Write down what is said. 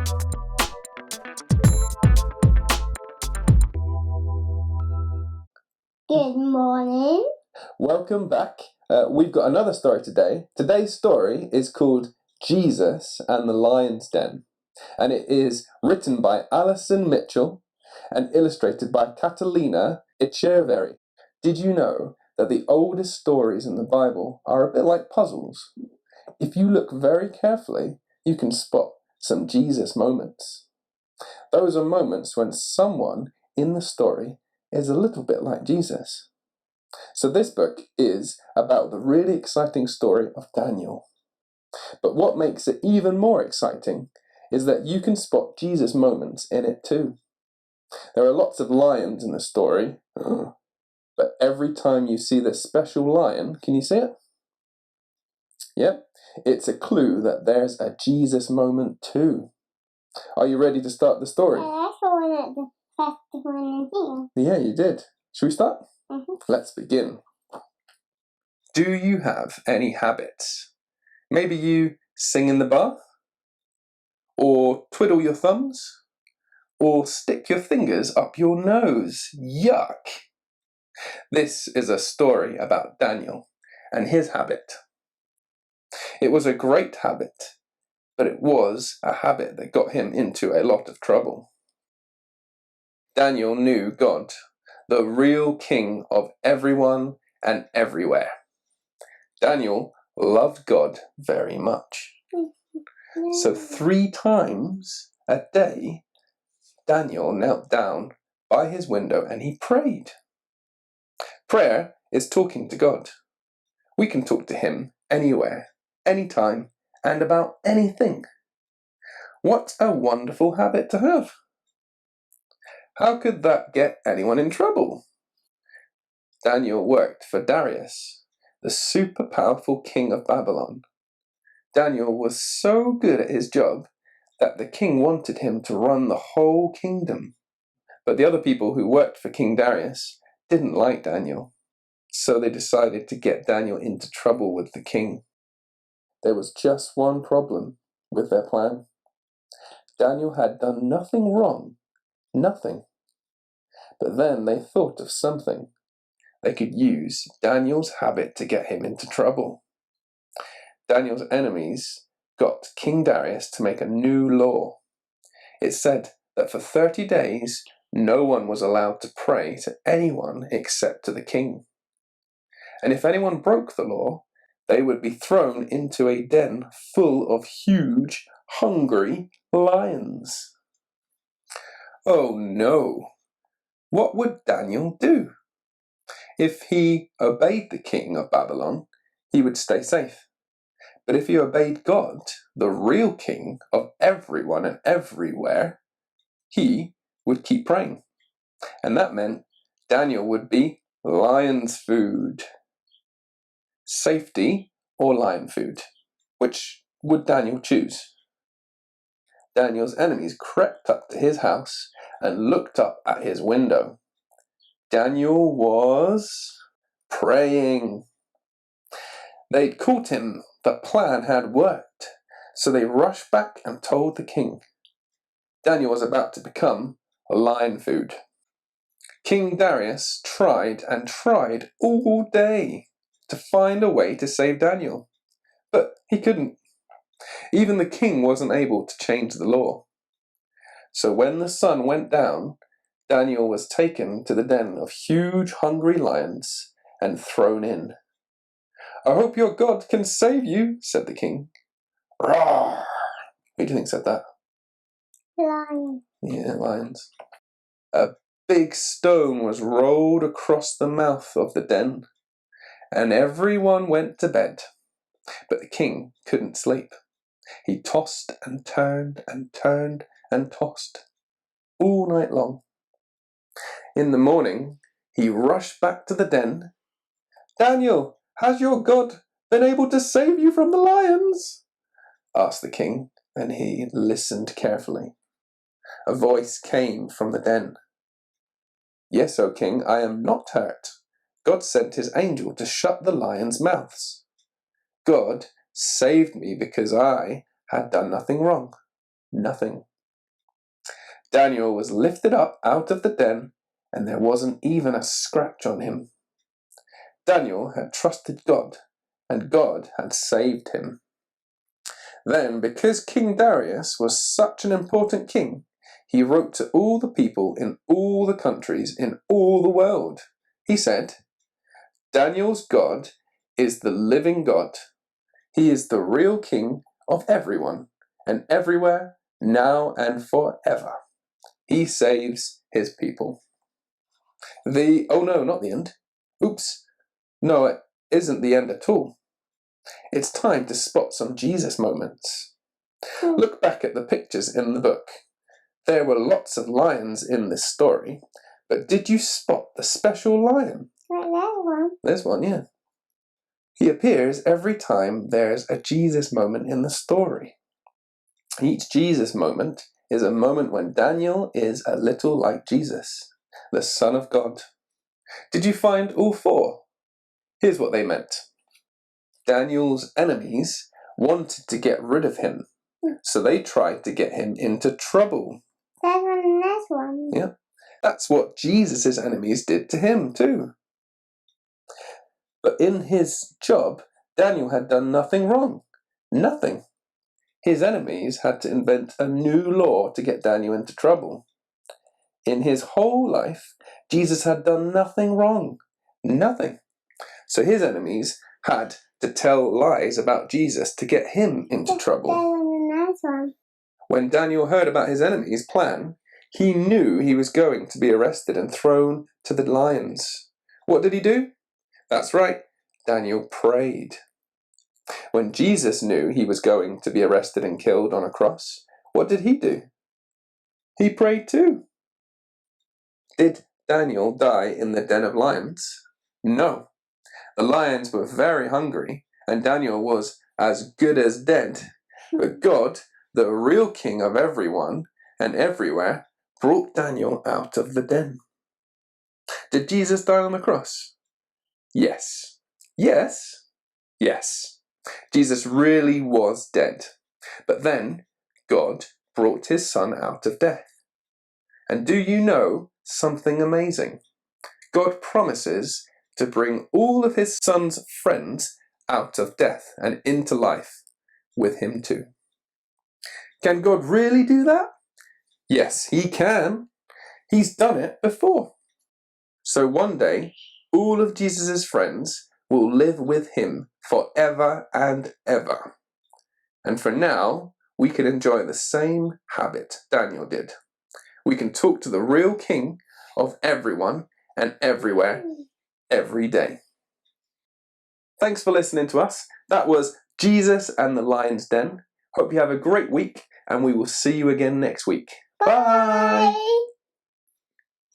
Good morning. Welcome back. We've got another story today. Today's story is called Jesus and the Lion's Den, and it is written by Alison Mitchell and illustrated by Catalina Echeverri. Did you know that the oldest stories in the Bible are a bit like puzzles? If you look very carefully, you can spot some Jesus moments. Those are moments when someone in the story is a little bit like Jesus. So this book is about the really exciting story of Daniel. But what makes it even more exciting is that you can spot Jesus moments in it too. There are lots of lions in the story, but every time you see this special lion, can you see it? Yep, it's a clue that there's a Jesus moment too. Are you ready to start the story? I saw one at the festival in here. Yeah, you did. Should we start? Mm-hmm. Let's begin. Do you have any habits? Maybe you sing in the bath? Or twiddle your thumbs? Or stick your fingers up your nose? Yuck! This is a story about Daniel and his habit. It was a great habit, but it was a habit that got him into a lot of trouble. Daniel knew God, the real king of everyone and everywhere. Daniel loved God very much. So 3 times a day, Daniel knelt down by his window and he prayed. Prayer is talking to God. We can talk to him anywhere, anytime, and about anything. What a wonderful habit to have. How could that get anyone in trouble? Daniel worked for Darius, the super powerful king of Babylon. Daniel was so good at his job that the king wanted him to run the whole kingdom. But the other people who worked for King Darius didn't like Daniel, so they decided to get Daniel into trouble with the king. There was just one problem with their plan. Daniel had done nothing wrong, nothing. But then they thought of something. They could use Daniel's habit to get him into trouble. Daniel's enemies got King Darius to make a new law. It said that for 30 days, no one was allowed to pray to anyone except to the king. And if anyone broke the law, they would be thrown into a den full of huge, hungry lions. Oh no! What would Daniel do? If he obeyed the king of Babylon, he would stay safe. But if he obeyed God, the real king of everyone and everywhere, he would keep praying. And that meant Daniel would be lion's food. Safety or lion food? Which would Daniel choose? Daniel's enemies crept up to his house and looked up at his window. Daniel was praying. They'd caught him. The plan had worked. So they rushed back and told the king. Daniel was about to become lion food. King Darius tried and tried all day to find a way to save Daniel, but he couldn't. Even the king wasn't able to change the law. So when the sun went down, Daniel was taken to the den of huge hungry lions and thrown in. "I hope your God can save you," said the king. Roar! Who do you think said that? Lion. Yeah, lions. A big stone was rolled across the mouth of the den, and everyone went to bed. But the king couldn't sleep. He tossed and turned and turned and tossed all night long. In the morning, he rushed back to the den. "Daniel, has your God been able to save you from the lions?" asked the king, and he listened carefully. A voice came from the den. "Yes, O king, I am not hurt. God sent his angel to shut the lions' mouths. God saved me because I had done nothing wrong. Nothing." Daniel was lifted up out of the den, and there wasn't even a scratch on him. Daniel had trusted God, and God had saved him. Then, because King Darius was such an important king, he wrote to all the people in all the countries in all the world. He said, Daniel's God is the living God. He is the real king of everyone and everywhere, now and forever. He saves his people. Oh no, not the end. Oops. No, it isn't the end at all. It's time to spot some Jesus moments. Look back at the pictures in the book. There were lots of lions in this story, but did you spot the special lion? There's one. There's one, yeah. He appears every time there's a Jesus moment in the story. Each Jesus moment is a moment when Daniel is a little like Jesus, the Son of God. Did you find all four? Here's what they meant. Daniel's enemies wanted to get rid of him, so they tried to get him into trouble. There's one and there's one. Yeah, that's what Jesus' enemies did to him too. But in his job, Daniel had done nothing wrong. Nothing. His enemies had to invent a new law to get Daniel into trouble. In his whole life, Jesus had done nothing wrong. Nothing. So his enemies had to tell lies about Jesus to get him into trouble. There's one and there's one. When Daniel heard about his enemies' plan, he knew he was going to be arrested and thrown to the lions. What did he do? That's right, Daniel prayed. When Jesus knew he was going to be arrested and killed on a cross, what did he do? He prayed too. Did Daniel die in the den of lions? No. The lions were very hungry, and Daniel was as good as dead. But God, the real king of everyone and everywhere, brought Daniel out of the den. Did Jesus die on the cross? Yes. Yes? Yes. Jesus really was dead. But then God brought his son out of death. And do you know something amazing? God promises to bring all of his son's friends out of death and into life with him too. Can God really do that? Yes, he can. He's done it before. So one day, all of Jesus' friends will live with him forever and ever. And for now, we can enjoy the same habit Daniel did. We can talk to the real king of everyone and everywhere, every day. Thanks for listening to us. That was Jesus and the Lion's Den. Hope you have a great week, and we will see you again next week. Bye!